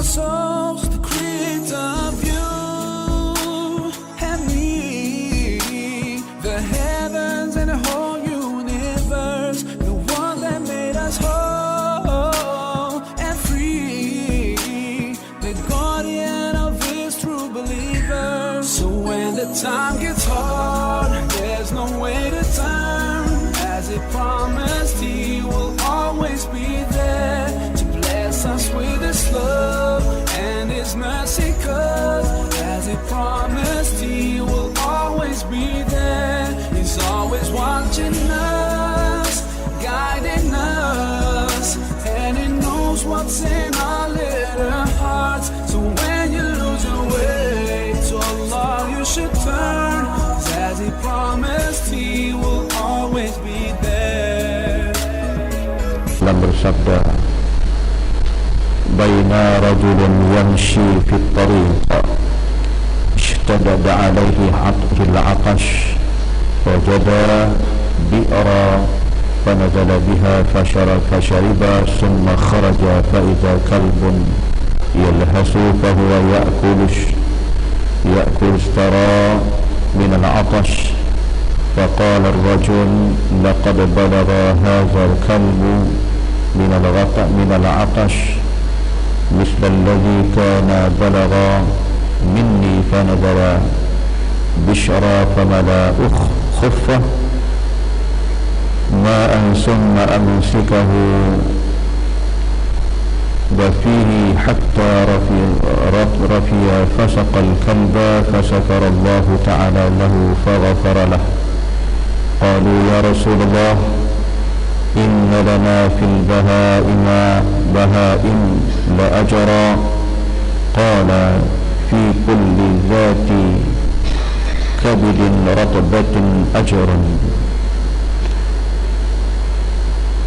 souls, the creator of you and me, the heavens and the whole universe, the one that made us whole and free, the guardian of his true believers. So when the time gets hard, there's no way to turn. As he promised, he will always be there to bless us with his love and his mercy. 'Cause as he promised, he will always be there. He's always watching us, guiding us, and he knows what's in our little hearts. So when you lose your way, to Allah you should turn. 'Cause as he promised, he will always be there. Dalam bersabda, baina rajulun yamshi fi at-tariq ishtadda alayhi haqqil atash wajada bi'ra fanazala biha fashariba thumma kharaja fa idza kalbun yalhasu fa huwa ya'kul istara min al-atash فقال الرجل لقد بلغ هذا الكلب من العطش مثل الذي كان بلغ مني فنظر بشرى فملا خفه ماء ثم أمسكه وفيه حتى رفي فسق الكلب فشكر الله تعالى له فغفر له. قالوا يا رسول الله إن لنا في البهائم لأجرا قال في كل ذات كبد رطبة أجر.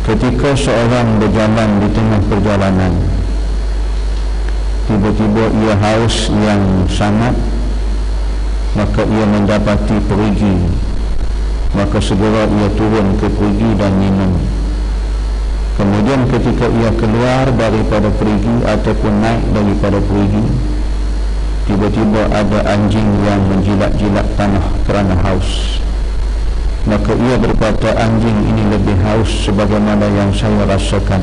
Ketika seorang berjalan di tengah perjalanan, tiba-tiba ia haus yang sangat, maka ia mendapati perigi, maka segera ia turun ke perigi dan minum. Kemudian ketika ia keluar daripada perigi ataupun naik daripada perigi, tiba-tiba ada anjing yang menjilat-jilat tanah kerana haus. Maka ia berkata, anjing ini lebih haus sebagaimana yang saya rasakan.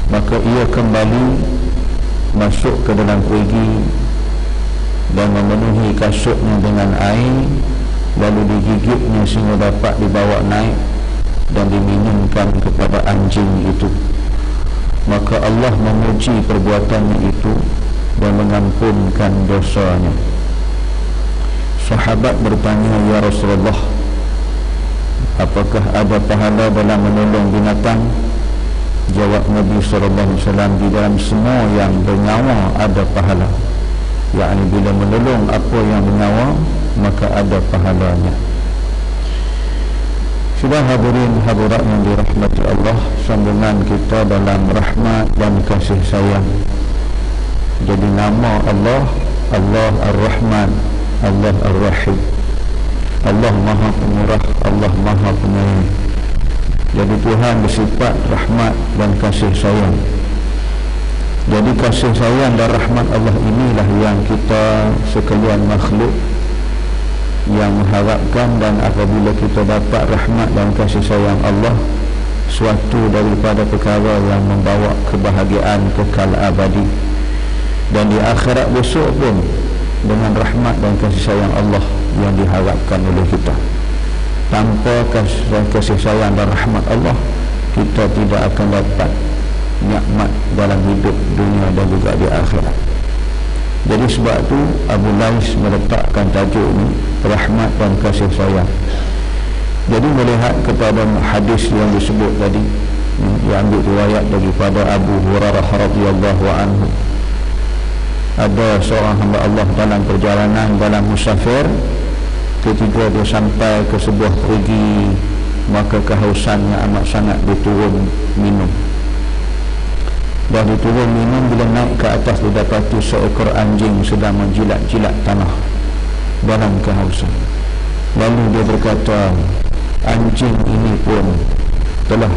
Maka ia kembali masuk ke dalam perigi dan memenuhi kasutnya dengan air, lalu digigitnya sehingga dapat dibawa naik dan diminumkan kepada anjing itu. Maka Allah memuji perbuatannya itu dan mengampunkan dosanya. Sahabat bertanya, ya Rasulullah, apakah ada pahala dalam menolong binatang? Jawab Nabi SAW, di dalam semua yang bernyawa ada pahala. yakni bila menolong apa yang bernyawa maka ada pahalanya. Sudah hadirin hadirat yang dirahmati Allah, sambungan kita dalam rahmat dan kasih sayang. Jadi nama Allah, Allah Ar-Rahman, Allah Ar-Rahim, Allah Maha Pemurah, Allah Maha Penyayang. Jadi Tuhan bersifat rahmat dan kasih sayang. Jadi kasih sayang dan rahmat Allah inilah yang kita sekalian makhluk yang mengharapkan, dan apabila kita dapat rahmat dan kasih sayang Allah, suatu daripada perkara yang membawa kebahagiaan kekal abadi. Dan di akhirat besok pun dengan rahmat dan kasih sayang Allah yang diharapkan oleh kita. Tanpa kasih sayang dan rahmat Allah, kita tidak akan dapat nikmat dalam hidup dunia dan juga di akhirat. Jadi sebab itu Abu Lais meletakkan tajuk ini, rahmat dan kasih sayang. Jadi melihat kepada hadis yang disebut tadi, yang ambil riwayat daripada Abu Hurairah radhiyallahu anhu, ada seorang hamba Allah dalam perjalanan, dalam musafir, ketika dia sampai ke sebuah pergi, maka kehausannya amat sangat, diturun minum. Dah diturun minum, bila naik ke atas didapati seekor anjing sedang menjilat-jilat tanah dalam kehausan. Lalu dia berkata, anjing ini pun telah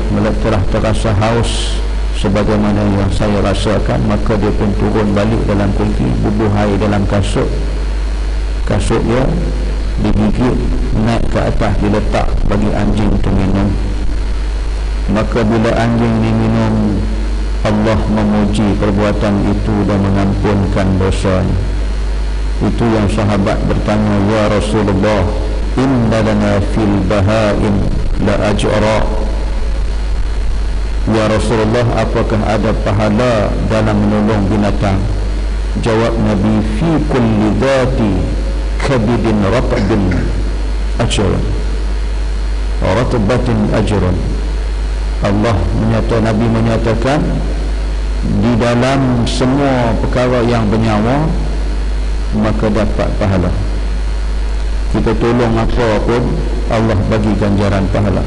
terasa haus sebagaimana yang saya rasakan, maka dia pun turun balik dalam kulki, bubuh air dalam kasut dia digigit, naik ke atas, diletak bagi anjing itu minum. Maka bila anjing ini minum, Allah memuji perbuatan itu dan mengampunkan dosanya. Itu yang sahabat bertanya, ya Rasulullah, inna lana fil bahaim la ajra. Ya Rasulullah, apakah ada pahala dalam menolong binatang? Jawab Nabi, fi kulli dhati kabidin ratbin ajrun, ratbatin ajrun. Nabi menyatakan, di dalam semua perkara yang bernyawa maka dapat pahala. Kita tolong apa pun, Allah bagi ganjaran pahala.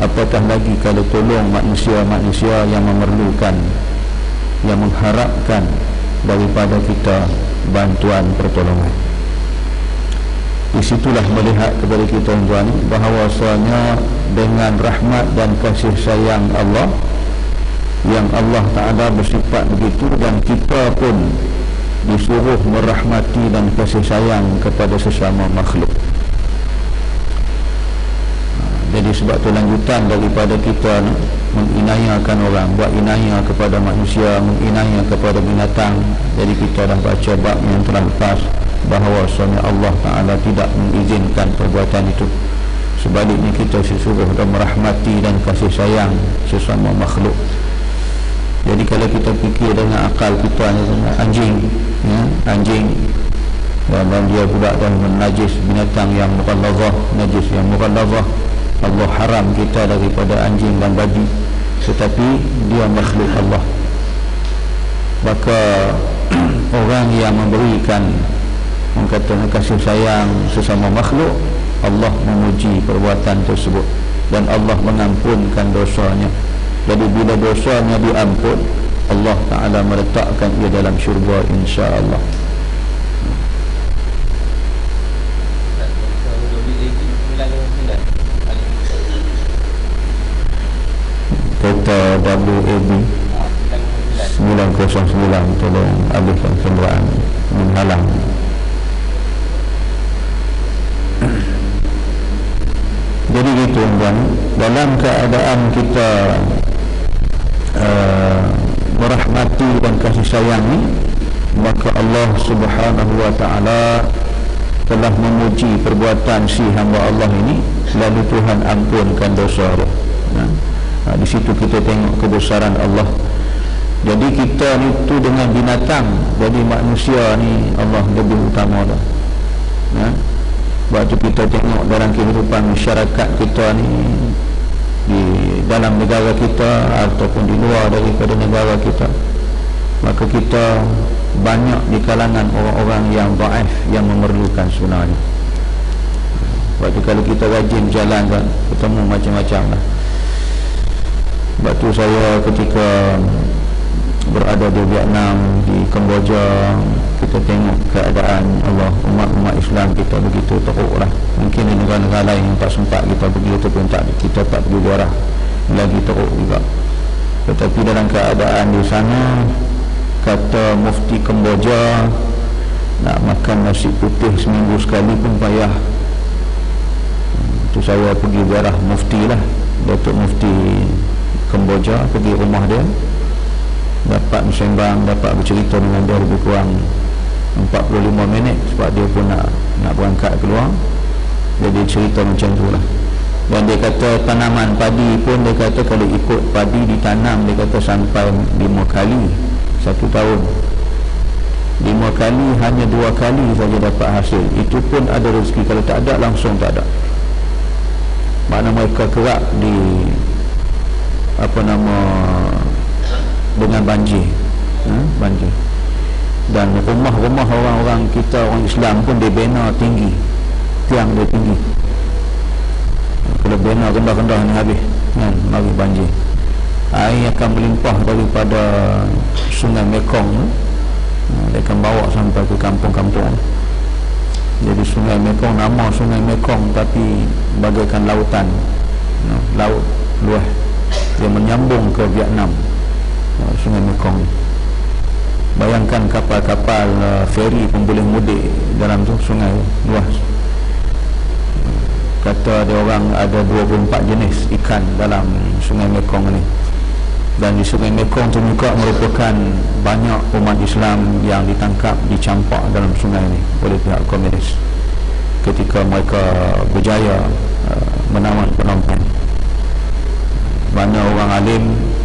Apatah lagi kalau tolong manusia-manusia yang memerlukan, yang mengharapkan daripada kita bantuan pertolongan. Di situlah melihat kepada kita tuan, bahawasanya dengan rahmat dan kasih sayang Allah, yang Allah Ta'ala bersifat begitu, dan kita pun disuruh merahmati dan kasih sayang kepada sesama makhluk. Jadi sebab itu lanjutan daripada kita menginayakan orang, buat inayah kepada manusia, menginayah kepada binatang. Jadi kita dah baca bab yang telah lepas, bahawasanya Allah Ta'ala tidak mengizinkan perbuatan itu. Sebaliknya kita disuruh dan merahmati dan kasih sayang sesama makhluk. Jadi kalau kita fikir dengan akal kita ni, anjing dan dia pula dah menajis binatang yang mughallazah, najis yang mughallazah. Allah haram kita daripada anjing dan babi, tetapi dia makhluk Allah. Maka orang yang memberikan, mengatakan kasih sayang sesama makhluk, Allah memuji perbuatan tersebut dan Allah mengampunkan dosanya. Jadi bila dosanya diampun, Allah Ta'ala meletakkan ia dalam syurga, insya-Allah. Kota WAB 909, tolong alihkan kenderaan menghalang. Jadi gitu tuan, dalam keadaan kita merahmati dan kasih sayang ni, maka Allah Subhanahu wa Ta'ala telah memuji perbuatan si hamba Allah ini, lalu Tuhan ampunkan dosa dia. Di situ kita tengok kebesaran Allah. Jadi kita ni tu dengan binatang, jadi manusia ni Allah lebih utama dah. Sebab tu kita tengok dalam kehidupan masyarakat kita ni, di dalam negara kita ataupun di luar daripada negara kita, maka kita banyak di kalangan orang-orang yang dhaif, yang memerlukan sebenarnya. Sebab tu kalau kita rajin jalan kan, ketemu macam-macam lah. Sebab tu saya ketika berada di Vietnam, di Kemboja, kita tengok keadaan Allah, umat-umat Islam kita begitu teruk lah. Mungkin di negara-negara lain yang tak sempat kita pergi ataupun kita tak pergi ziarah, lagi teruk juga. Tetapi dalam keadaan di sana, kata Mufti Kemboja, nak makan nasi putih seminggu sekali pun payah. Itu saya pergi ziarah Mufti lah, Datuk Mufti Kemboja, pergi rumah dia, dapat bersembang, dapat bercerita dengan dia lebih kurang 45 minit, sebab dia pun nak berangkat keluar. Jadi cerita macam tu lah. Dan dia kata tanaman padi pun, dia kata kalau ikut padi ditanam, dia kata sampai 5 kali 1 tahun. 5 kali, hanya 2 kali saja dapat hasil. Itu pun ada rezeki, kalau tak ada langsung tak ada. Makna mereka kerap di dengan banjir, banjir. Dan rumah-rumah orang-orang kita, orang Islam pun dia bina tinggi, tiang dia tinggi. Kalau bina rendah-rendah ni habis, mari banjir. Air akan melimpah daripada Sungai Mekong, dia akan bawa sampai ke kampung-kampung. Jadi Sungai Mekong, nama Sungai Mekong, tapi bagaikan lautan, laut luas. Dia menyambung ke Vietnam. Sungai Mekong ni. Bayangkan kapal-kapal feri pun boleh mudik dalam tu sungai luas. Kata ada orang ada 24 jenis ikan dalam Sungai Mekong ni. Dan di Sungai Mekong tu juga merupakan banyak umat Islam yang ditangkap, dicampak dalam sungai ni oleh pihak komunis ketika mereka berjaya menawan Phnom Penh. Mana orang alim,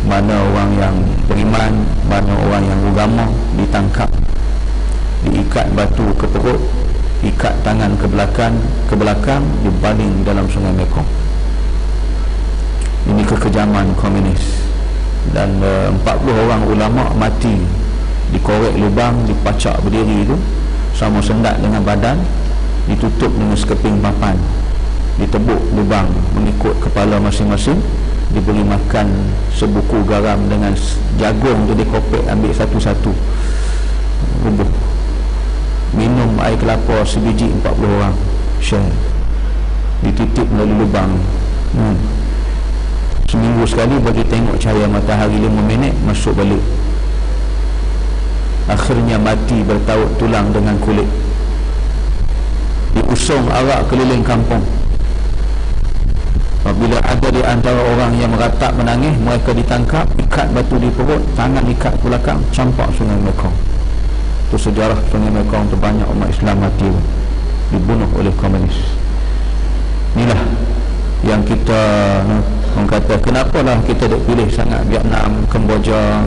mana orang yang beriman, mana orang yang agama ditangkap, diikat batu ke perut, ikat tangan ke belakang, dibaling dalam Sungai Mekong. Ini kekejaman komunis. Dan 40 orang ulama mati dikorek lubang, dipacak berdiri itu sama sendat dengan badan, ditutup dengan sekeping papan, ditebuk lubang mengikut kepala masing-masing, diberi makan sebuku garam dengan jagung tu dikopek ambil satu-satu, rubuh. Minum air kelapa sebiji 40 orang share, dititip melalui lubang. Seminggu sekali bagi tengok cahaya matahari 5 minit, masuk balik. Akhirnya mati bertaut tulang dengan kulit. Diusung arak keliling kampung. Apabila ada di antara orang yang meratap menangis, mereka ditangkap, ikat batu di perut, tangan ikat ke belakang, campak Sungai Mekong. Itu sejarah Sungai Mekong tu, banyak umat Islam mati dibunuh oleh komunis. Inilah yang kita kata kenapalah kita duk pilih sangat Vietnam, Kemboja.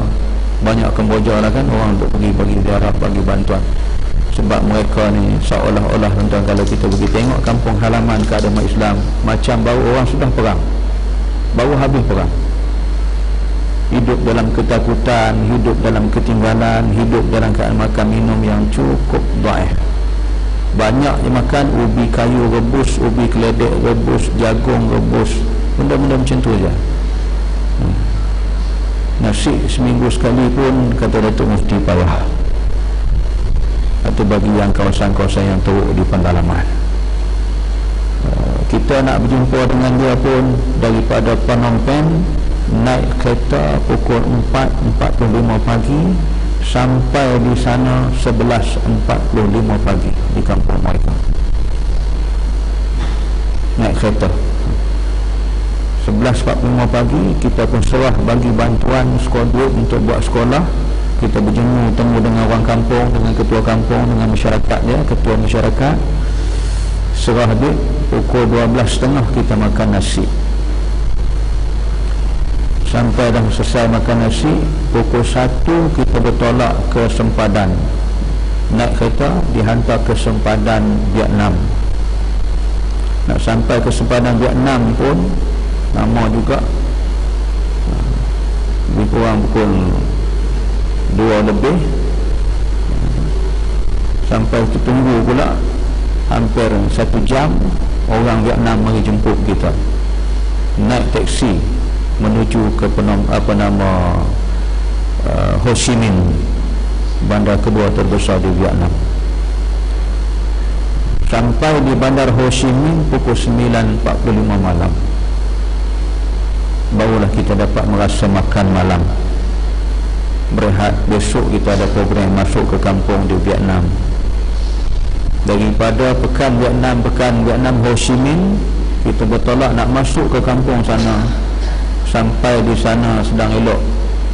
Banyak Kemboja lah kan orang duk pergi bagi ziarah, bagi bantuan. Sebab mereka ni seolah-olah tentang kalau kita pergi tengok kampung halaman keadaan umat Islam, macam baru orang sudah perang, baru habis perang. Hidup dalam ketakutan, hidup dalam ketinggalan, hidup dalam keadaan makan minum yang cukup dhaif. Banyak je makan ubi kayu rebus, ubi keledek rebus, jagung rebus, benda-benda macam tu je. Nasi seminggu sekali pun kata Datuk Mufti payah. Atau bagi yang kawasan-kawasan yang teruk di pendalaman, kita nak berjumpa dengan dia pun daripada Phnom Penh naik kereta pukul 4.45 pagi sampai di sana 11.45 pagi di kampung mereka. Naik kereta 11.45 pagi, kita pun serah bagi bantuan sekolah untuk buat sekolah. Kita berjemu, temu dengan orang kampung, dengan ketua kampung, dengan masyarakat dia, ketua masyarakat. Serah duit, pukul 12.30 kita makan nasi. Sampai dah selesai makan nasi, pukul 1 kita bertolak ke sempadan. Naik kereta, dihantar ke sempadan Vietnam. Nak sampai ke sempadan Vietnam pun lama juga. Lebih kurang pukul 2 lebih. Sampai tertunggu pula hampir 1 jam, orang Vietnam mari jemput kita. Naik taksi menuju ke Ho Chi Minh, bandar kedua terbesar di Vietnam. Sampai di bandar Ho Chi Minh pukul 9.45 malam, barulah kita dapat merasa makan malam, berehat. Besok kita ada program masuk ke kampung di Vietnam. Daripada pekan Vietnam Ho Chi Minh, kita bertolak nak masuk ke kampung sana. Sampai di sana sedang elok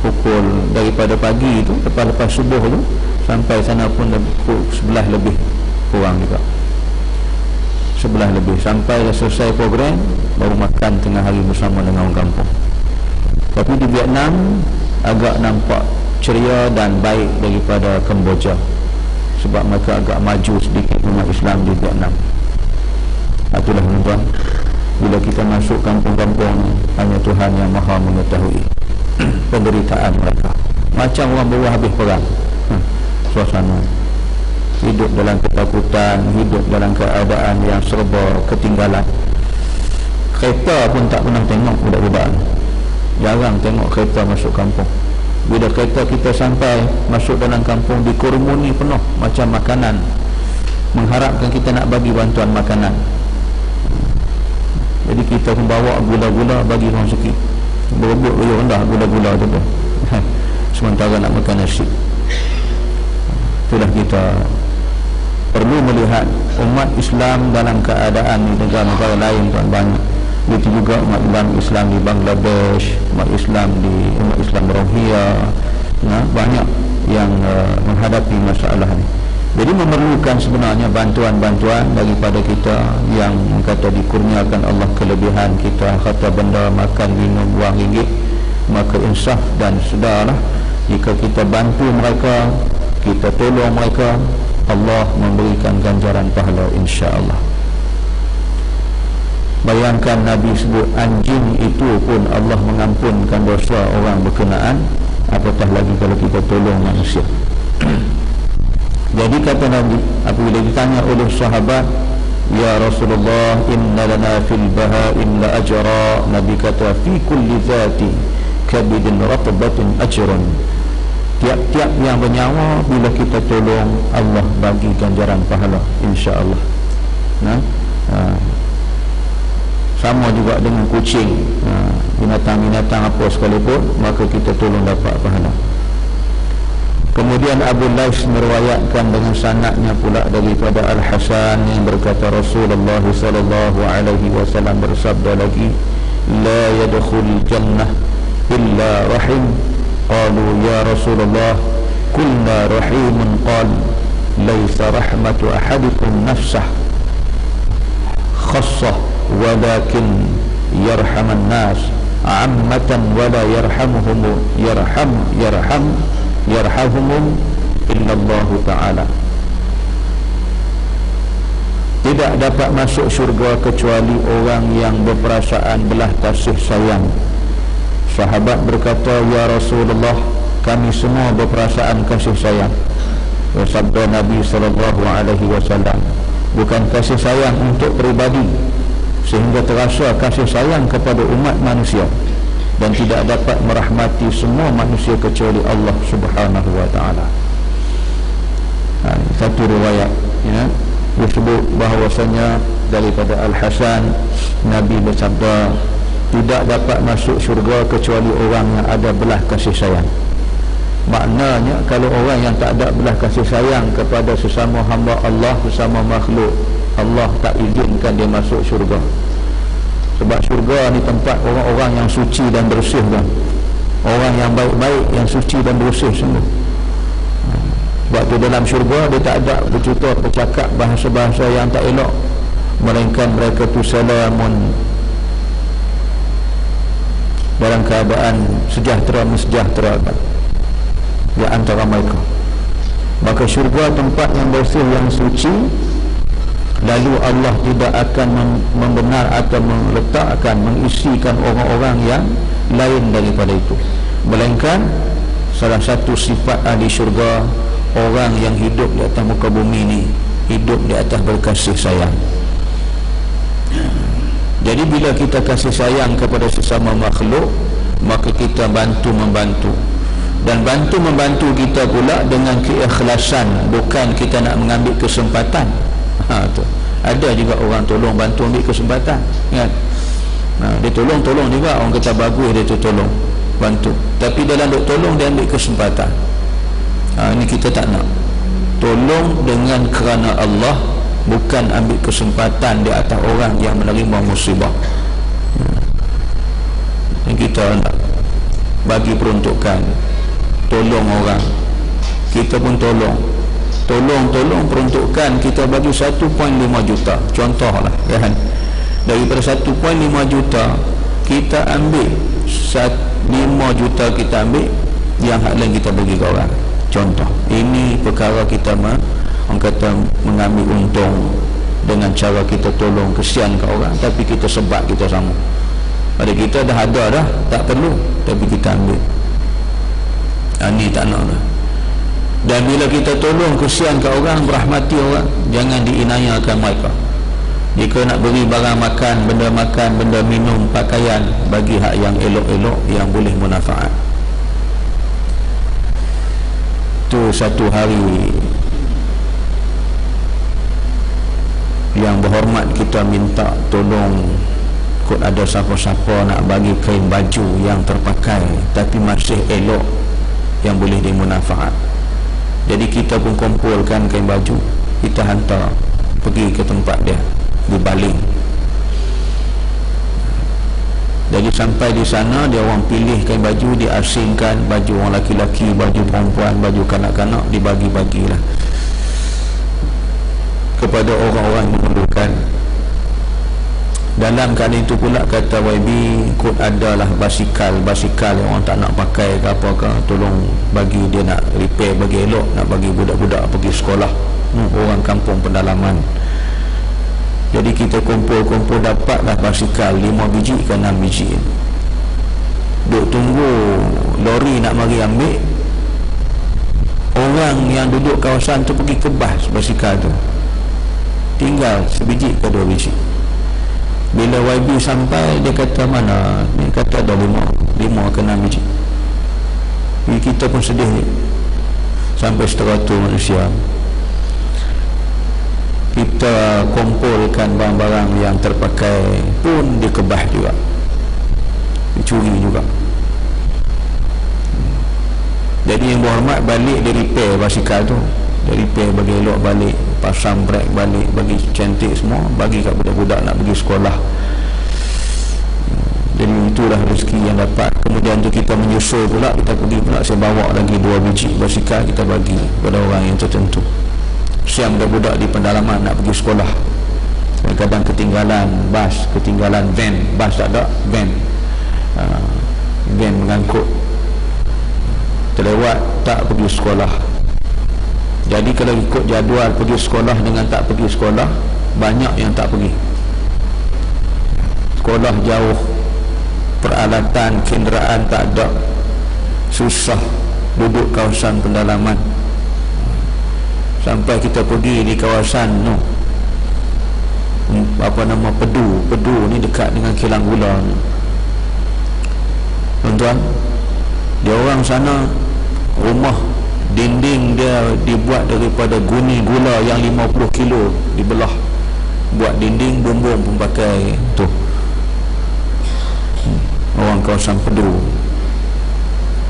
pukul daripada pagi tu, lepas subuh tu, sampai sana pun pukul 11 lebih kurang juga, 11 lebih. Sampai dah selesai program, baru makan tengah hari bersama dengan orang kampung. Tapi di Vietnam agak nampak ceria dan baik daripada Kemboja, sebab mereka agak maju sedikit umat Islam di Vietnam. Itulah tuan-tuan, bila kita masuk kampung-kampung ni, hanya Tuhan yang maha mengetahui penderitaan mereka. Macam orang baru habis perang, suasana hidup dalam ketakutan, hidup dalam keadaan yang serba ketinggalan. Kereta pun tak pernah tengok budak-budak, jarang tengok kereta masuk kampung. Bila kereta kita sampai masuk dalam kampung, dikerumuni penuh macam makanan, mengharapkan kita nak bagi bantuan makanan. Jadi kita pun bawa gula-gula bagi orang sikit, berebut rendah gula-gula tu pun. sementara nak makan nasi. Itulah kita perlu melihat umat Islam dalam keadaan di negara-negara lain tuan banyak. Begitu juga umat Islam di Bangladesh, umat Islam Rohingya, banyak yang menghadapi masalah ini. Jadi memerlukan sebenarnya bantuan-bantuan daripada kita yang kata dikurniakan Allah kelebihan kita, kata benda makan, minum, wang ringgit, maka insaf dan sedarlah jika kita bantu mereka, kita tolong mereka, Allah memberikan ganjaran pahala insya-Allah. Bayangkan Nabi sebut anjing itu pun Allah mengampunkan dosa orang berkenaan, apatah lagi kalau kita tolong manusia. Jadi kata Nabi, apabila ditanya oleh sahabat, ya Rasulullah, inna lana fil baha'in la ajra, Nabi kata fi kulli dhati kabidin ratbatin ajrun. Tiap-tiap yang bernyawa bila kita tolong, Allah bagi ganjaran pahala insya-Allah. Sama juga dengan kucing, binatang-binatang apa sekalipun, maka kita tolong dapat pahala. Kemudian Abu Lais meriwayatkan dengan sanadnya pula daripada Al-Hasan yang berkata Rasulullah sallallahu alaihi wasallam bersabda lagi, la yadkhul jannah illa rahim. Qalu ya Rasulullah, kulna rahimun. Qal laisa rahmatu ahadikum nafsah khassah walakin yarhaman nas ammatan wala yarhamhum yarhamhum illallah ta'ala. Tidak dapat masuk syurga kecuali orang yang berperasaan belah kasih sayang. Sahabat berkata, ya Rasulullah, kami semua berperasaan kasih sayang. Sabda Nabi sallallahu alaihi wasallam, bukan kasih sayang untuk peribadi sehingga terasa kasih sayang kepada umat manusia, dan tidak dapat merahmati semua manusia kecuali Allah Subhanahu wa taala. Satu riwayat disebut bahawasanya daripada Al-Hasan, Nabi bersabda, tidak dapat masuk syurga kecuali orang yang ada belah kasih sayang. Maknanya kalau orang yang tak ada belah kasih sayang kepada sesama hamba Allah, sesama makhluk, Allah tak izinkan dia masuk syurga. Sebab syurga ni tempat orang-orang yang suci dan bersih kan? Orang yang baik-baik, yang suci dan bersih semua. Sebab tu dalam syurga dia tak ada bercerita bercakap bahasa-bahasa yang tak elok, melainkan mereka tu salamun, dalam keadaan sejahtera mensejahterakan di antara mereka. Maka syurga tempat yang bersih, yang suci, lalu Allah tidak akan membenar atau meletakkan, mengisikan orang-orang yang lain daripada itu, melainkan salah satu sifat ahli syurga, orang yang hidup di atas muka bumi ini hidup di atas berkasih sayang. Jadi bila kita kasih sayang kepada sesama makhluk, maka kita bantu-membantu, dan bantu-membantu kita pula dengan keikhlasan, bukan kita nak mengambil kesempatan. Tu. Ada juga orang tolong bantu ambil kesempatan, kan? Dia tolong juga, orang kata bagus dia tu tolong bantu, tapi dalam duk tolong dia ambil kesempatan. Ini kita tak nak. Tolong dengan kerana Allah, bukan ambil kesempatan di atas orang yang menerima musibah. Kita nak bagi peruntukan, tolong orang, kita pun tolong peruntukan kita bagi 1.5 juta contohlah, kan? Daripada 1.5 juta kita ambil 5 juta kita ambil, yang hak lain kita bagi ke orang. Contoh, ini perkara kita orang kata mengambil untung dengan cara kita tolong, kesian ke orang, tapi kita sebab kita sama. Pada kita dah ada dah, tak perlu, tapi kita ambil. Ini tak nak lah. Dan bila kita tolong, kesian ke orang, berahmati orang, jangan diinayakan mereka. Jika nak beri barang makan, benda minum, pakaian, bagi hak yang elok-elok, yang boleh manfaat. Itu satu hari yang berhormat, kita minta tolong. Kot ada siapa-siapa nak bagi kain baju yang terpakai tapi masih elok, yang boleh dimanfaat. Jadi kita pun kumpulkan kain baju, kita hantar pergi ke tempat dia dibaling. Jadi sampai di sana dia orang pilih kain baju, diasingkan baju orang laki-laki, baju perempuan, baju kanak-kanak, dibagi-bagilah kepada orang-orang yang memerlukan. Dalam kali itu pula kata YB, kot adalah basikal yang orang tak nak pakai ke apa ke, tolong bagi dia, nak repair bagi elok, nak bagi budak-budak pergi sekolah, orang kampung pendalaman. Jadi kita kumpul-kumpul, dapatlah basikal 5 biji ke 6 biji. Duk tunggu lori nak mari ambil, orang yang duduk kawasan tu pergi kebas basikal tu, tinggal sebiji ke 2 biji. Bila YB sampai, dia kata mana? Dia kata ada 5 ke 6 biji. Kita pun sedih, sampai 100 manusia. Kita kumpulkan barang-barang yang terpakai pun dikebah juga, dicuri juga. Jadi yang berhormat balik, dia repair basikal tu, dia repair bagi elok balik, pasang brek balik, bagi cantik semua, bagi kat budak-budak nak pergi sekolah. Jadi itulah rezeki yang dapat. Kemudian tu kita menyusul pula, kita pergi pula, saya bawa lagi 2 biji basikal, kita bagi kepada orang yang tertentu. Siang budak-budak di pendalaman nak pergi sekolah, kadang ketinggalan bas, ketinggalan van, bas tak ada, van mengangkut, terlewat, tak pergi sekolah. Jadi kalau ikut jadual pergi sekolah dengan tak pergi sekolah, banyak yang tak pergi. Sekolah jauh, peralatan kenderaan tak ada, susah, duduk kawasan pendalaman. Sampai kita pergi di kawasan Pedu ni, dekat dengan kilang gula ni. Tuan-tuan, dia orang sana rumah dinding dia dibuat daripada guni gula yang 50 kilo dibelah, buat dinding, bumbung pun pakai tu. Orang kawasan Pedu,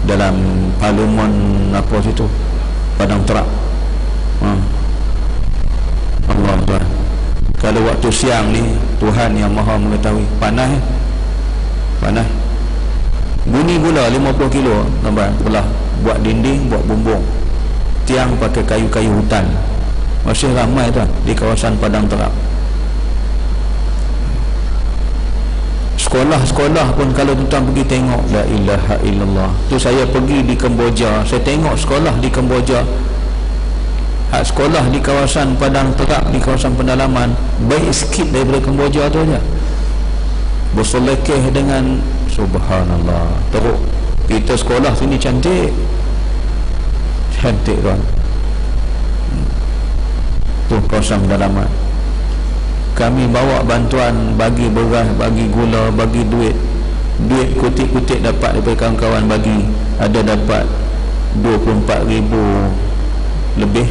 dalam parlimen apa situ, Padang Terak. Allah Tuhan, kalau waktu siang ni Tuhan yang maha mengetahui, panas guni gula 50 kilo nampak, belah, buat dinding, buat bumbung, tiang pakai kayu-kayu hutan. Masih ramai tuan di kawasan Padang Terak. Sekolah-sekolah pun kalau tuan pergi tengok, la ilaha illallah. Tu saya pergi di Kemboja, saya tengok sekolah di Kemboja, sekolah di kawasan Padang Terak, di kawasan pendalaman, baik sikit daripada Kemboja tu aja. Berselekeh dengan, subhanallah, teruk. Kita sekolah sini cantik tuan. Tu kawasan pendalaman. Kami bawa bantuan, bagi beras, bagi gula, bagi duit kutik-kutik dapat daripada kawan-kawan bagi. Ada dapat 24,000 lebih,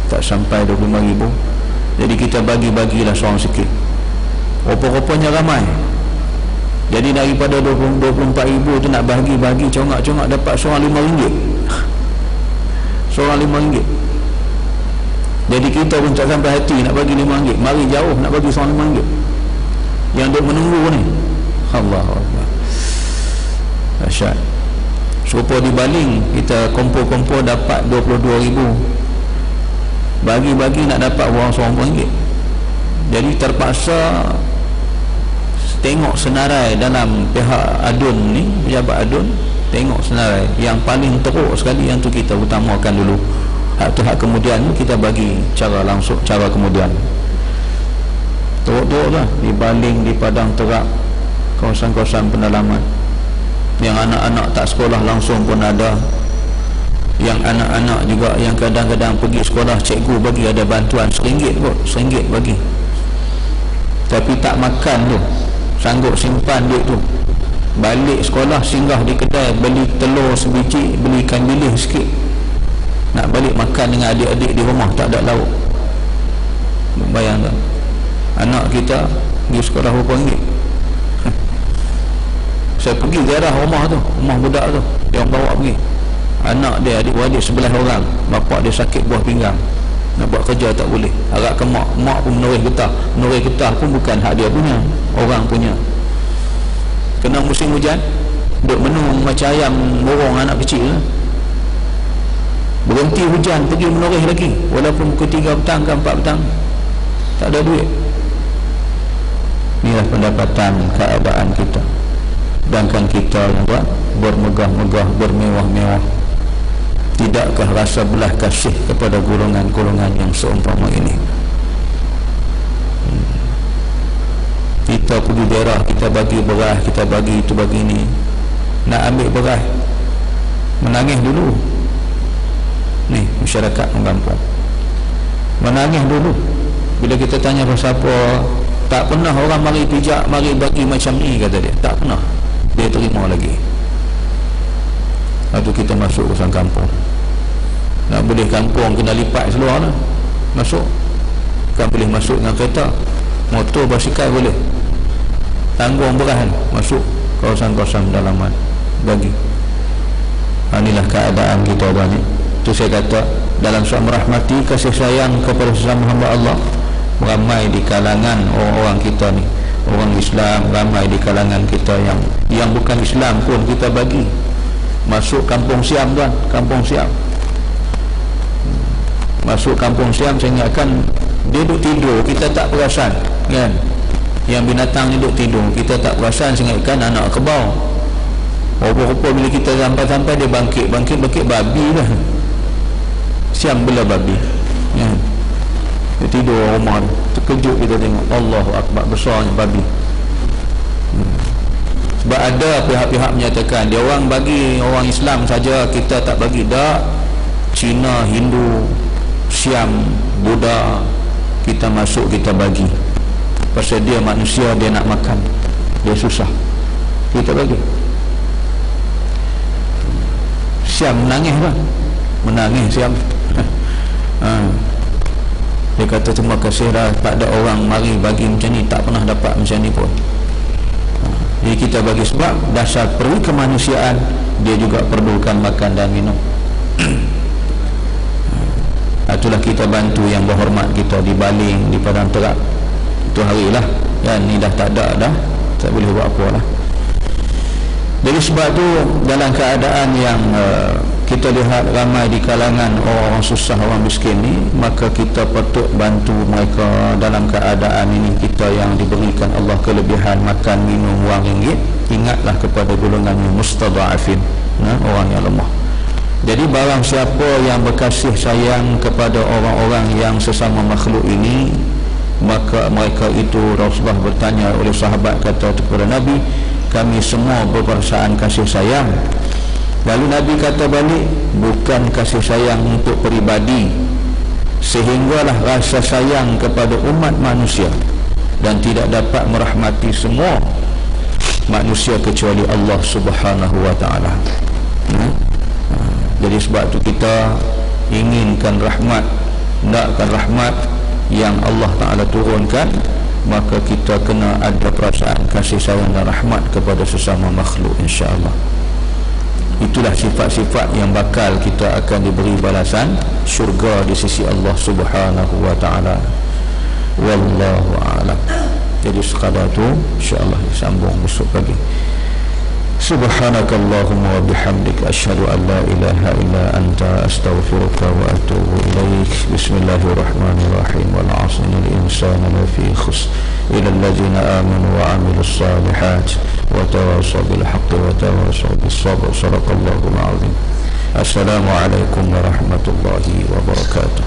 tak sampai 25,000. Jadi kita bagi-bagilah seorang sikit. Rupa-rupanya ramai. Jadi daripada 24,000 tu nak bagi-bagi, congak-congak dapat seorang RM5. Seorang RM5. Jadi kita pun tak sampai hati nak bagi RM5. Mari jauh nak bagi seorang RM5 yang duk menunggu ni. Allahu Akbar, dahsyat. Serupa dibaling, kita kumpul-kumpul dapat 22,000, bagi-bagi nak dapat orang RM1. Jadi terpaksa tengok senarai dalam pihak adun ni, pejabat adun, tengok senarai yang paling teruk sekali, yang tu kita utamakan dulu. Hak tu, hak kemudian kita bagi cara langsung, cara kemudian. Teruk-teruk lah dibaling di Padang Terak, kawasan-kawasan pendalaman. Yang anak-anak tak sekolah langsung pun ada, yang anak-anak juga yang kadang-kadang pergi sekolah, cikgu bagi ada bantuan RM1 kot, RM1 bagi, tapi tak makan tu, sanggup simpan duit tu. Balik sekolah singgah di kedai, beli telur sebiji, beli ikan bilis sikit, nak balik makan dengan adik-adik di rumah, tak ada lauk. Bayangkan anak kita pergi sekolah RM2. Saya pergi ziarah rumah tu, rumah budak tu, dia orang bawa pergi, anak dia, adik-adik 11 orang, bapak dia sakit buah pinggang, nak buat kerja tak boleh, harap ke mak pun menoreh getah pun bukan hak dia punya, orang punya. Kena musim hujan, duk menung macam ayam borong anak kecil lah. Berhenti hujan, pergi menoreh lagi walaupun pukul 3 petang ke 4 petang, tak ada duit. Inilah pendapatan keadaan kita. Sedangkan kita yang buat bermegah-megah, bermewah-mewah. Tidakkah rasa belah kasih kepada golongan-golongan yang seumpama ini? Kita pergi daerah, kita bagi beras, kita bagi itu, bagi ini. Nak ambil beras, menangis dulu. Ni masyarakat kampung menangis dulu bila kita tanya pasal apa. Tak pernah orang mari pijak, mari bagi macam ni, kata dia. Tak pernah dia terima lagi. Lepas tu kita masuk urusan kampung. Nak boleh kampung kena lipat seluar lah. Masuk, kan boleh masuk dengan kereta, motor, basikal boleh. Tanggung beras masuk kawasan-kawasan dalaman bagi. Inilah keadaan kita banyak. Itu saya kata dalam soal merahmati, kasih sayang kepada sesama hamba Allah, ramai di kalangan orang-orang kita ni, orang Islam, ramai di kalangan kita yang bukan Islam pun kita bagi. Masuk kampung Siam tuan, kampung Siam, masuk kampung Siam, saya ingatkan dia duduk tidur, kita tak perasan kan. Yang binatang ni duduk tidur, kita tak perasan, saya ingatkan anak kebau. Rupa-rupa bila kita sampai-sampai dia bangkit babi lah. Siam belah babi ya. Dia tidur rumah ni, terkejut kita tengok, Allahu Akbar, besarnya babi. Sebab ada pihak-pihak menyatakan dia orang bagi orang Islam saja, kita tak bagi. Tak, Cina, Hindu, Siam, Buddha, kita masuk, kita bagi. Pasal dia manusia, dia nak makan, dia susah, kita bagi. Siam menangis lah, menangis Siam. Dia kata terima kasih dah, tak ada orang mari bagi macam ni, tak pernah dapat macam ni pun. Jadi kita bagi sebab dasar perlu kemanusiaan, dia juga perlukan makan dan minum. Itulah kita bantu yang berhormat kita di Baling, di Padang Terap. Itu harilah kan, ni dah tak ada dah, tak boleh buat apa lah. Jadi sebab tu dalam keadaan yang kita lihat ramai di kalangan orang-orang susah, orang miskin ni, maka kita patut bantu mereka dalam keadaan ini. Kita yang diberikan Allah kelebihan makan, minum, wang ringgit, ingatlah kepada golongan mustadha'afin, orang yang lemah. Jadi barang siapa yang berkasih sayang kepada orang-orang yang sesama makhluk ini, maka mereka itu, Rasulullah bertanya oleh sahabat, kata kepada Nabi, kami semua berperasaan kasih sayang. Lalu Nabi kata balik, bukan kasih sayang untuk peribadi, sehinggalah rasa sayang kepada umat manusia, dan tidak dapat merahmati semua manusia kecuali Allah Subhanahu wa ta'ala. Jadi sebab tu kita inginkan rahmat, nakkan rahmat yang Allah Ta'ala turunkan, maka kita kena ada perasaan kasih sayang dan rahmat kepada sesama makhluk, insya-Allah. Itulah sifat-sifat yang bakal kita akan diberi balasan syurga di sisi Allah Subhanahu wa ta'ala. Wallahu a'lam. Jadi sekadar tu, insya-Allah sambung besok pagi. Subhanakallahumma wa bihamdik, asyhadu an la ilaha illa anta, astaghfiruka wa atubu ilaik. Bismillahirrahmanirrahim. Wal 'asri innal insana lafi khusr illa alladhina amanu wa 'amilus salihat wa tawassaw bil haqqi wa tawassaw bis sabr. Shadaqallahul 'azim. Assalamualaikum warahmatullahi wabarakatuh.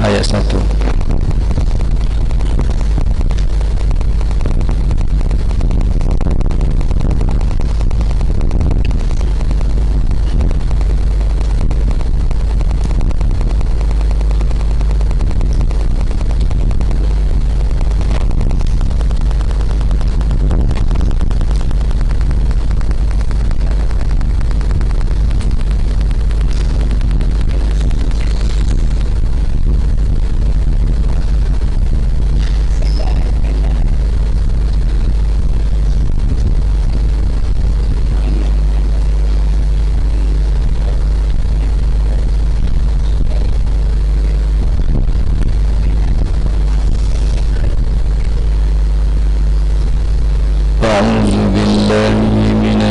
ayat 1.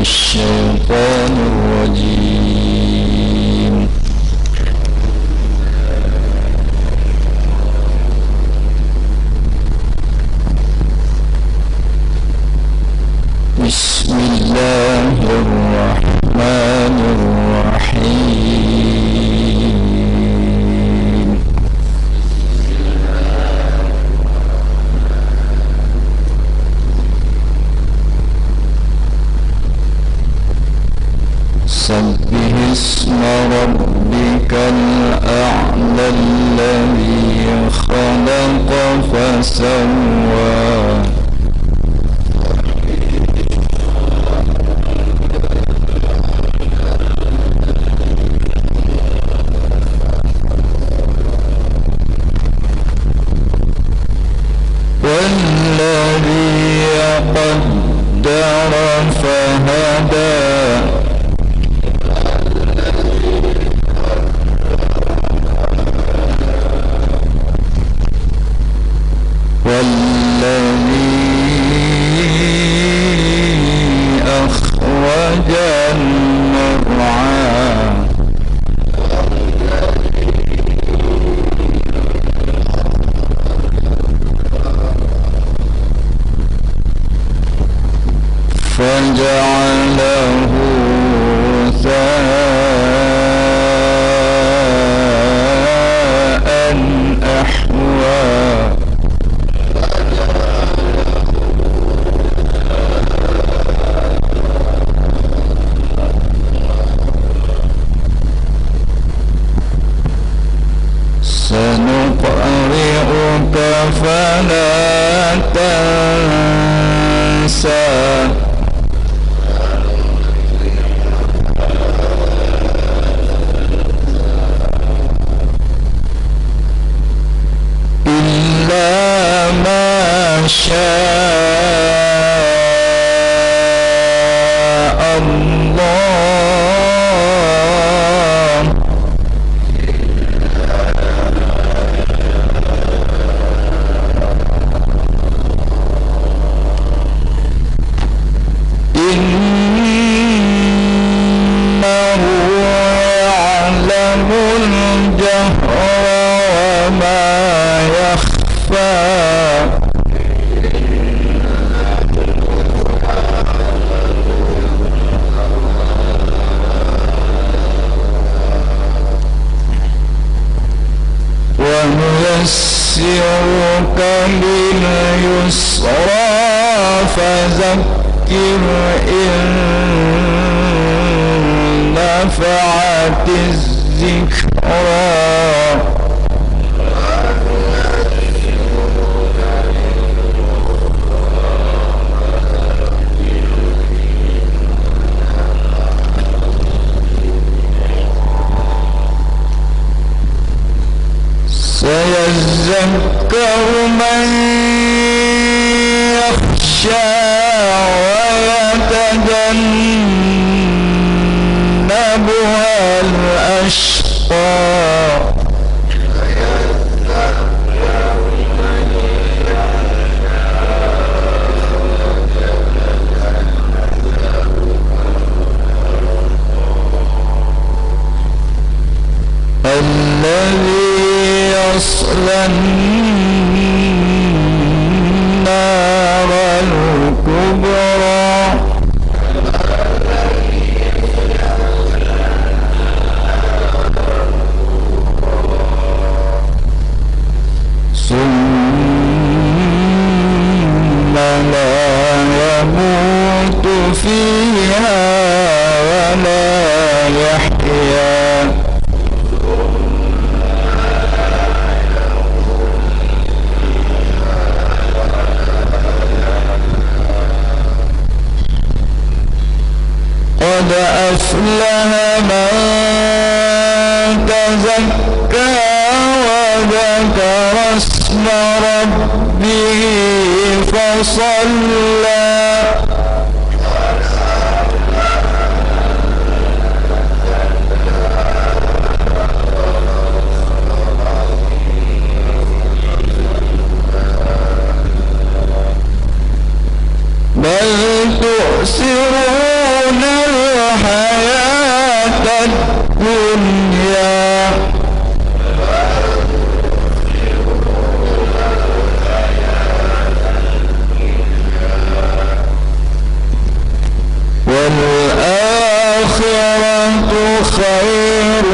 الشيطان الرجيم بسم الله الرحمن الرحيم سبح اسم ربك الأعلى الذي خلق فسوى والذي قدر فهدى أخرج المرعى فجعله غثاء أحوى سنقرئك فلا تنسى إلا ما شاء الله إنه يعلم الجهر وما يخفى ونيسرك لليسرى فذكر إن نفعت الذكرى سيذكر من يخشى ويتجنبها الأشقى الذي يصلى النار الكبرى ثم لا يموت فيها ولا يحيا قد أفلح من تزكى وذكر اسم ربه فصلى بل تؤثرون الحياة الدنيا والآخرة خير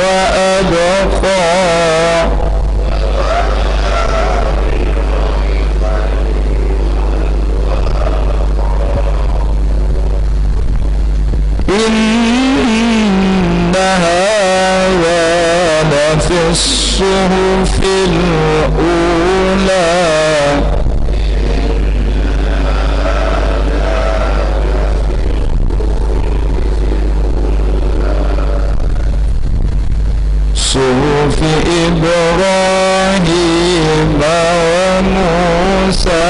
وأبقى إن هذا لفي الصحف الأولى صحف إبراهيم وموسى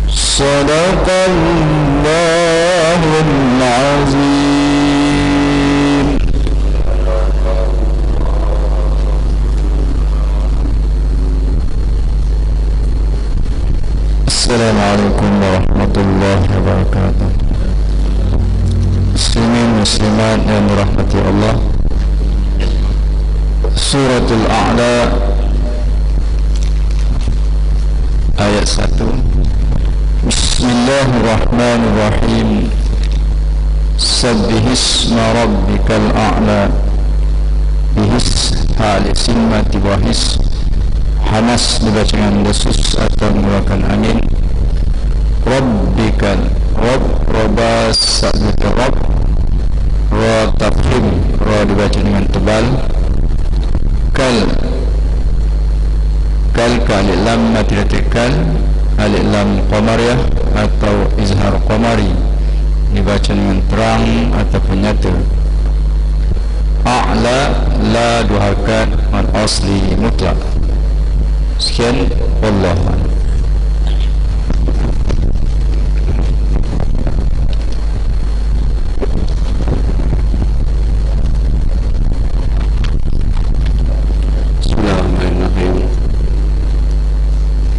صدق الله العظيم. السلام عليكم ورحمة الله وبركاته. Muslimin muslimat yang dirahmati Allah, Suratul A'la ayat 1. Bismillahirrahmanirrahim. Sabbihisma rabbikal a'la. Bihis hal simmati wahis. Hanas dibaca dengan desus atau mengeluarkan angin. Rabbikal, Rabb, Rabas sabit Rabb. Ra tafhim, Ra dibaca dengan tebal. Kal, kal alif lam tidak tekal, alif lam qamariyah atau izhar qamari dibaca dengan terang ataupun nyata. A'la, la dua harakat mad asli mutlak. Sekian, wallahu a'lam.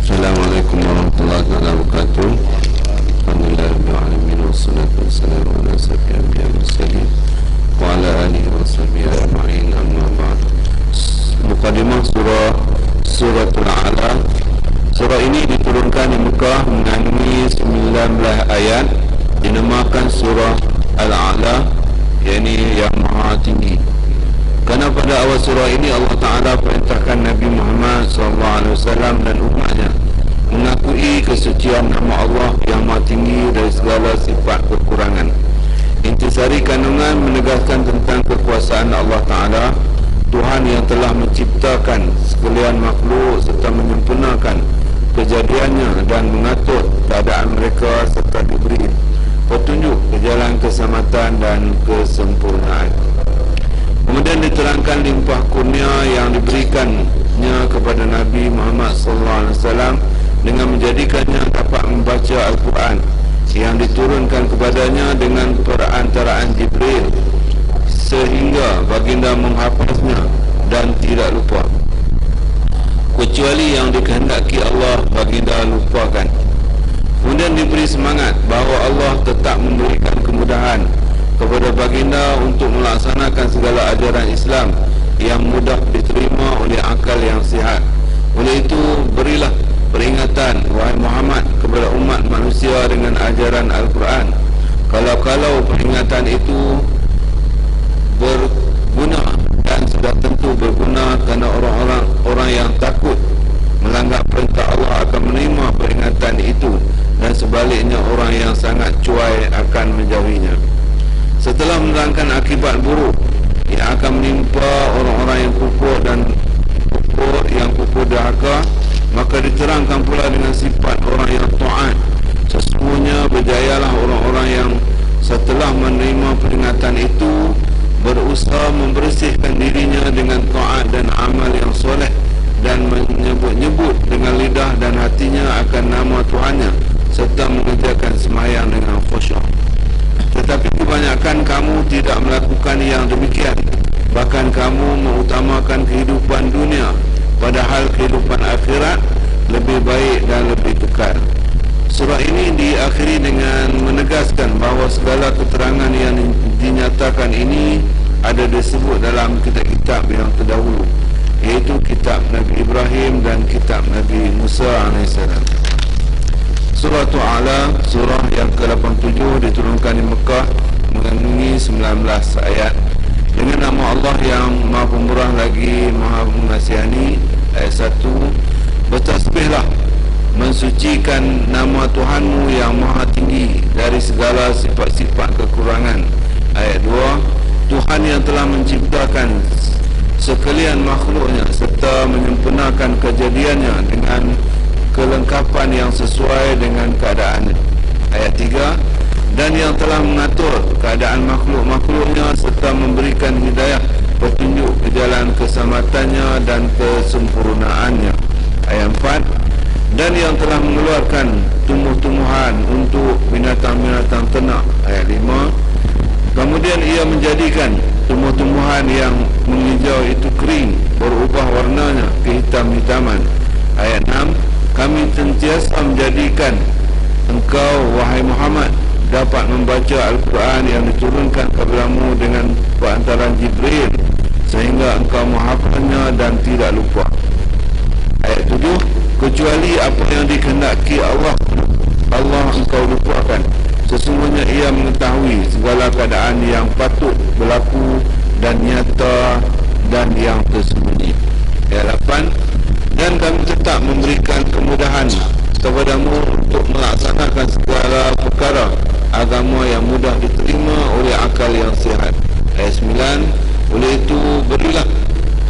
Assalamualaikum warahmatullahi wabarakatuh. Alhamdulillahirrahmanirrahim. Wassalatu wassalamu ala asyrafil anbiya'i wal mursalin wa ala alihi wa sahbihi ajma'in, amma ba'd. Mukadimah Suratul A'la. Surah ini diturunkan di Mekah mengandungi 19 ayat, dinamakan Surah Al-A'la, yakni yang maha tinggi. Karena pada awal surah ini Allah Ta'ala perintahkan Nabi Muhammad SAW dan umatnya mengakui kesucian nama Allah yang maha tinggi dari segala sifat kekurangan. Intisari kandungan menegaskan tentang kekuasaan Allah Ta'ala, Tuhan yang telah menciptakan sekalian makhluk serta menyempurnakan kejadiannya dan mengatur keadaan mereka serta diberi petunjuk ke jalan keselamatan dan kesempurnaan. Kemudian diterangkan limpah kurnia yang diberikannya kepada Nabi Muhammad SAW dengan menjadikannya dapat membaca Al-Quran yang diturunkan kepadanya dengan perantaraan Jibril, sehingga baginda menghafaznya dan tidak lupa, kecuali yang dikehendaki Allah baginda lupakan. Kemudian diberi semangat bahawa Allah tetap memberikan kemudahan kepada baginda untuk melaksanakan segala ajaran Islam yang mudah diterima oleh akal yang sihat. Oleh itu, berilah peringatan wahai Muhammad kepada umat manusia dengan ajaran Al-Quran sangat cuai akan menjauhinya. Setelah menerangkan akibat buruk yang akan menimpa orang-orang yang kufur durhaka, maka diterangkan pula dengan sifat orang yang taat. Sesungguhnya berjayalah orang-orang yang setelah menerima peringatan itu berusaha membersihkan dirinya dengan taat dan amal yang soleh, dan menyebut-nyebut dengan lidah dan hatinya akan nama Tuhannya, serta mengerjakan sembahyang dengan khusyuk. Tetapi kebanyakan kamu tidak melakukan yang demikian. Bahkan kamu mengutamakan kehidupan dunia, padahal kehidupan akhirat lebih baik dan lebih kekal. Surah ini diakhiri dengan menegaskan bahawa segala keterangan yang dinyatakan ini ada disebut dalam kitab-kitab yang terdahulu, iaitu kitab Nabi Ibrahim dan kitab Nabi Musa AS. Surah Al-A'la, surah yang ke-87, diturunkan di Mekah, mengandungi 19 ayat. Dengan nama Allah yang Maha Pemurah lagi Maha Mengasihani. Ayat 1, bertasbihlah, mensucikan nama Tuhanmu yang Maha Tinggi dari segala sifat-sifat kekurangan. Ayat 2, Tuhan yang telah menciptakan sekalian makhluknya serta menyempurnakan kejadiannya dengan kelengkapan yang sesuai dengan keadaannya. Ayat 3, dan yang telah mengatur keadaan makhluk-makhluknya serta memberikan hidayah petunjuk ke jalan keselamatannya dan kesempurnaannya. Ayat 4, dan yang telah mengeluarkan tumbuh-tumbuhan untuk binatang-binatang ternak. Ayat 5, kemudian ia menjadikan tumbuh-tumbuhan yang menghijau itu kering, berubah warnanya ke hitam-hitaman. Ayat 6, kami sentiasa menjadikan engkau, wahai Muhammad, dapat membaca Al-Quran yang diturunkan kepadamu dengan perantaran Jibril, sehingga engkau menghafalnya dan tidak lupa. Ayat 7, kecuali apa yang dikehendaki Allah engkau lupakan. Sesungguhnya ia mengetahui segala keadaan yang patut berlaku dan nyata dan yang tersembunyi. Ayat 8, dan kami tetap memberikan kemudahan kepadamu untuk melaksanakan segala perkara agama yang mudah diterima oleh akal yang sihat. Ayat 9, oleh itu berilah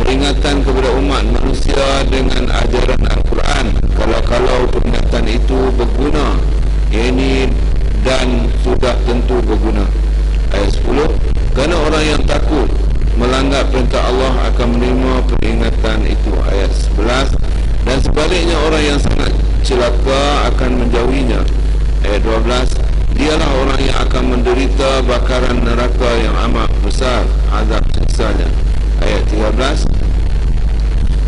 peringatan kepada umat manusia dengan ajaran Al-Quran kalau peringatan itu berguna, ini dan sudah tentu berguna. Ayat 10, kerana orang yang takut melanggar perintah Allah akan menerima peringatan itu. Ayat 11, dan sebaliknya orang yang sangat celaka akan menjauhinya. Ayat 12, dialah orang yang akan menderita bakaran neraka yang amat besar azab siksanya. Ayat 13,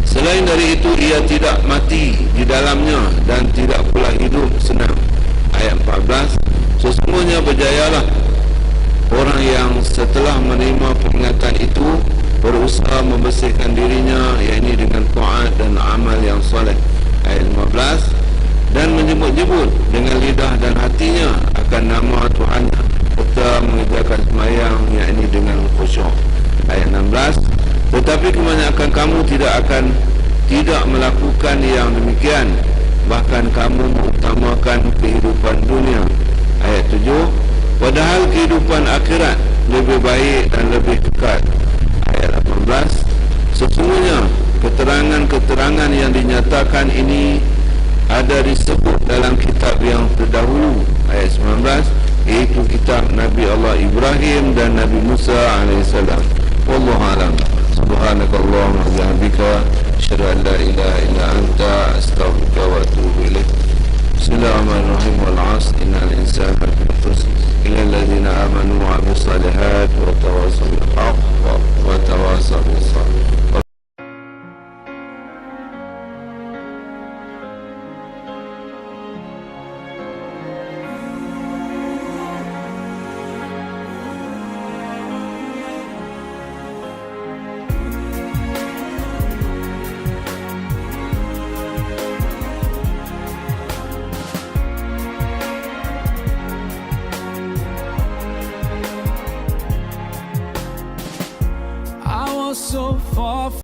selain dari itu ia tidak mati di dalamnya dan tidak pula hidup senang. Ayat 14, sesungguhnya berjayalah orang yang setelah menerima peringatan itu berusaha membersihkan dirinya, yakni dengan taat dan amal yang soleh. Ayat 15, dan menyebut-nyebut dengan lidah dan hatinya akan nama Tuhannya serta mengerjakan sembahyang, yakni dengan khusyuk. Ayat 16, tetapi kebanyakan kamu tidak melakukan yang demikian, bahkan kamu mengutamakan kehidupan dunia. Ayat 7, padahal kehidupan akhirat lebih baik dan lebih kekal. Ayat 18, sesungguhnya keterangan-keterangan yang dinyatakan ini ada disebut dalam kitab yang terdahulu. Ayat 19, iaitu kitab Nabi Allah Ibrahim dan Nabi Musa AS. Wallahu a'lam. Subhanakallahumma wa bihamdika, asyhadu an la ilaha illa anta, astaghfiruka wa atubu ilaik. Bismillahirrahmanirrahim. Wal 'asr, innal insana lafi khusr illa alladhina amanu wa 'amilus salihat wa tawassaw bil haqq wa tawassaw bis sabr. So far